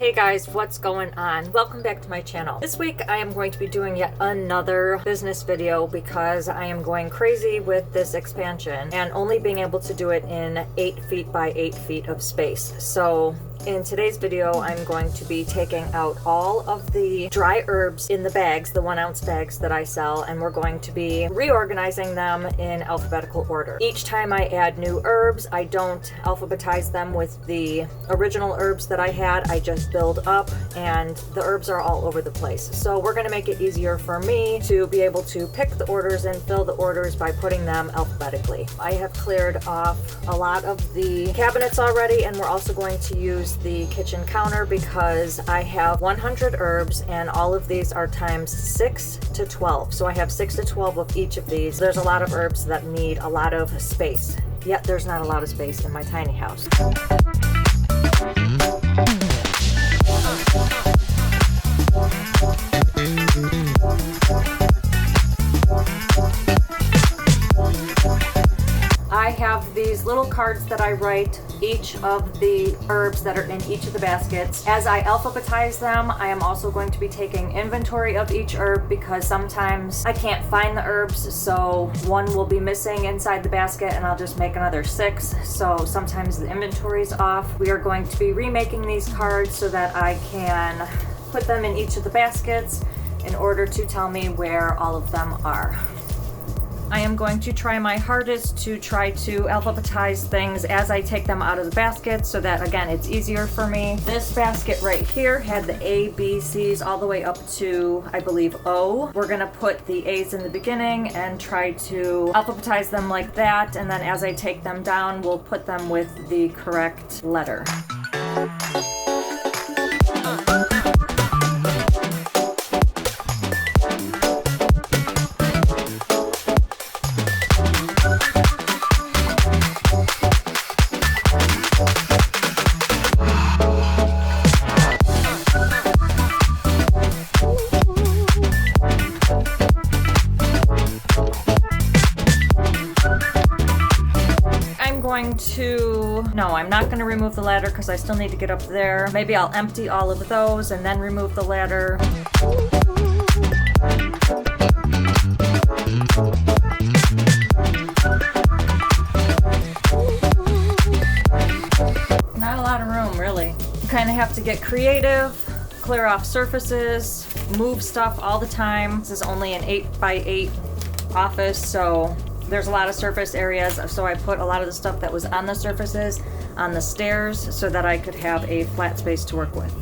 Hey guys, what's going on? Welcome back to my channel. This week I am going to be doing yet another business video because I am going crazy with this expansion and only being able to do it in 8 feet by 8 feet of space. So in today's video, I'm going to be taking out all of the dry herbs in the bags, the 1 ounce bags that I sell, and we're going to be reorganizing them in alphabetical order. Each time I add new herbs, I don't alphabetize them with the original herbs that I had. I just build up and the herbs are all over the place. So we're going to make it easier for me to be able to pick the orders and fill the orders by putting them alphabetically. I have cleared off a lot of the cabinets already, and we're also going to use the kitchen counter because I have 100 herbs and all of these are times 6 to 12. So I have 6 to 12 of each of these. There's a lot of herbs that need a lot of space, yet there's not a lot of space in my tiny house. I have these little cards that I write each of the herbs that are in each of the baskets. As I alphabetize them, I am also going to be taking inventory of each herb because sometimes I can't find the herbs, so one will be missing inside the basket and I'll just make another 6. So sometimes the inventory is off. We are going to be remaking these cards so that I can put them in each of the baskets in order to tell me where all of them are. I am going to try my hardest to try to alphabetize things as I take them out of the basket so that, again, it's easier for me. This basket right here had the A, B, C's all the way up to, I believe, O. We're gonna put the A's in the beginning and try to alphabetize them like that, and then as I take them down, we'll put them with the correct letter. No, I'm not going to remove the ladder because I still need to get up there. Maybe I'll empty all of those and then remove the ladder. Not a lot of room, really. You kind of have to get creative, clear off surfaces, move stuff all the time. This is only an 8 by 8 office, so there's a lot of surface areas, so I put a lot of the stuff that was on the surfaces on the stairs so that I could have a flat space to work with.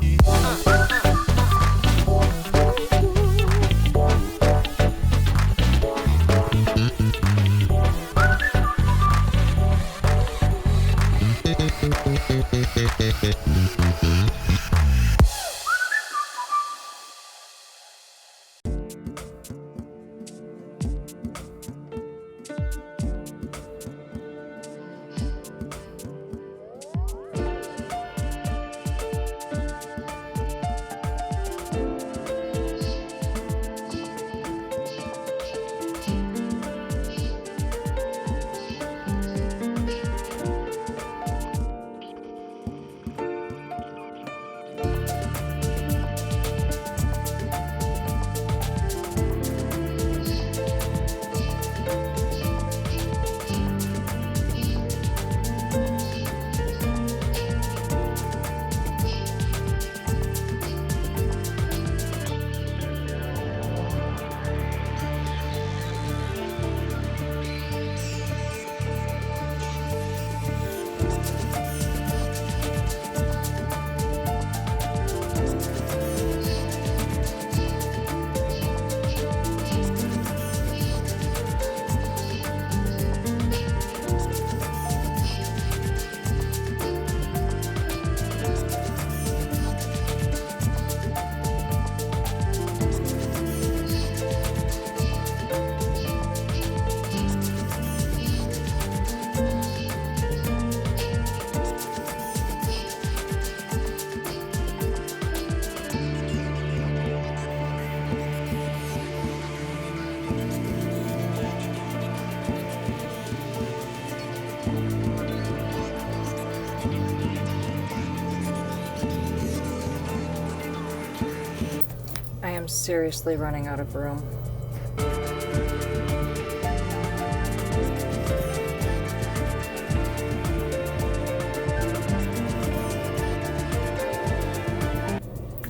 I'm seriously running out of room.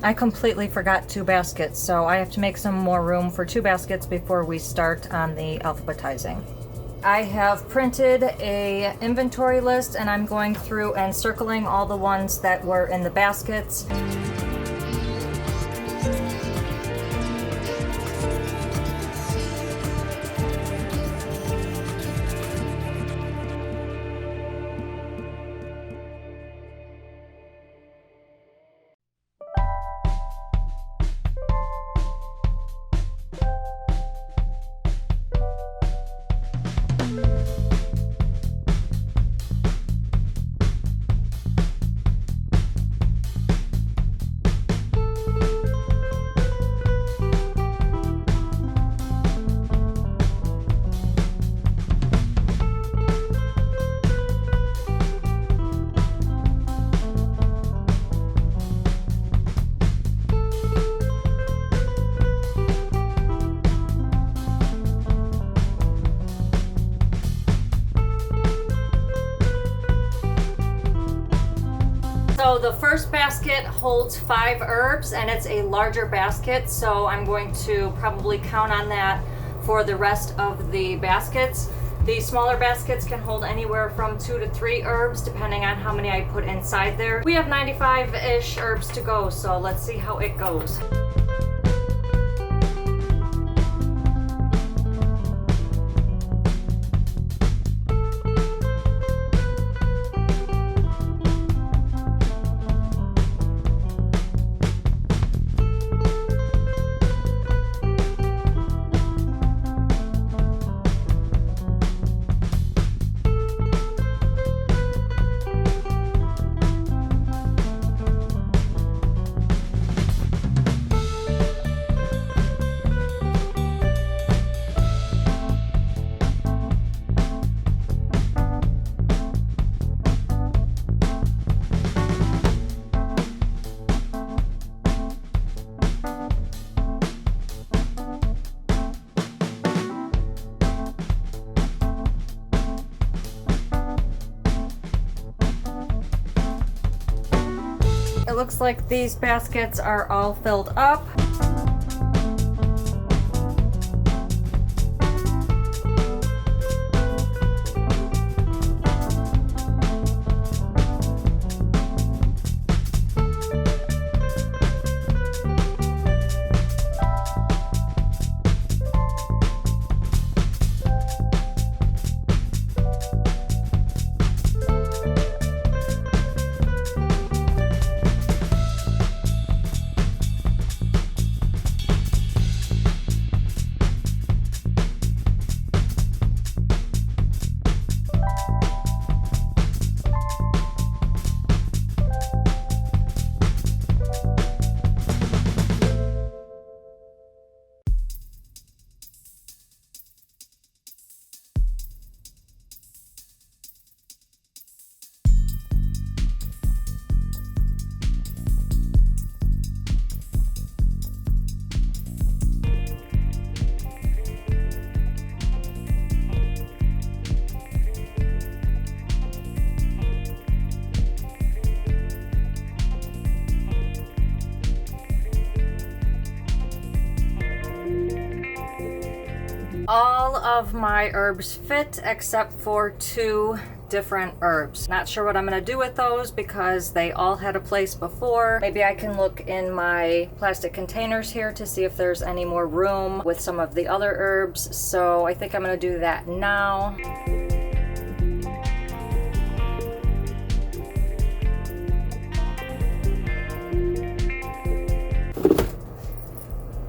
I completely forgot 2 baskets, so I have to make some more room for 2 baskets before we start on the alphabetizing. I have printed a inventory list and I'm going through and circling all the ones that were in the baskets. So the first basket holds 5 herbs and it's a larger basket, so I'm going to probably count on that for the rest of the baskets. The smaller baskets can hold anywhere from 2 to 3 herbs depending on how many I put inside there. We have 95-ish herbs to go, so let's see how it goes. It looks like these baskets are all filled up. All of my herbs fit except for 2 different herbs. Not sure what I'm gonna do with those because they all had a place before. Maybe I can look in my plastic containers here to see if there's any more room with some of the other herbs. So I think I'm gonna do that now.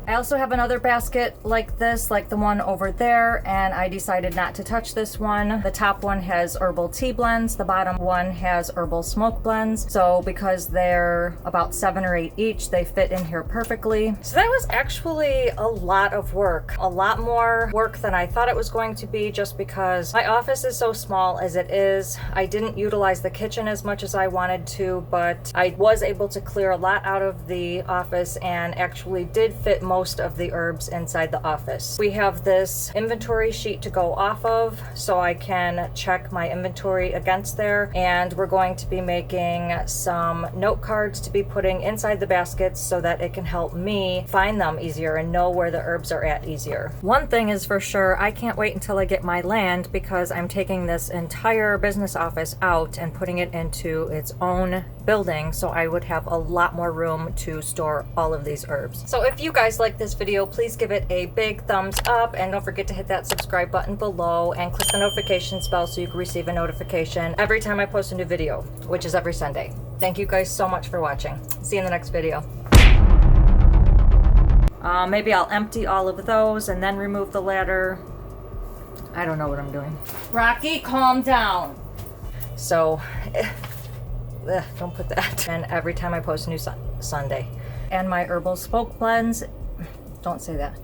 I also have another basket like this, like the one over there, and I decided not to touch this one. The top one has herbal tea blends, the bottom one has herbal smoke blends. So because they're about 7 or 8 each, they fit in here perfectly. So that was actually a lot of work, a lot more work than I thought it was going to be, just because my office is so small as it is. I didn't utilize the kitchen as much as I wanted to, but I was able to clear a lot out of the office and actually did fit most most of the herbs inside the office. We have this inventory sheet to go off of so I can check my inventory against there, and we're going to be making some note cards to be putting inside the baskets so that it can help me find them easier and know where the herbs are at easier. One thing is for sure, I can't wait until I get my land, because I'm taking this entire business office out and putting it into its own building, so I would have a lot more room to store all of these herbs. So if you guys like this video, please give it a big thumbs up, and don't forget to hit that subscribe button below and click the notifications bell so you can receive a notification every time I post a new video, which is every Sunday. Thank you guys so much for watching. See you in the next video. Maybe I'll empty all of those and then remove the ladder. I don't know what I'm doing. Rocky, calm down. So, don't put that. And every time I post a new Sunday. And my herbal smoke blends, don't say that.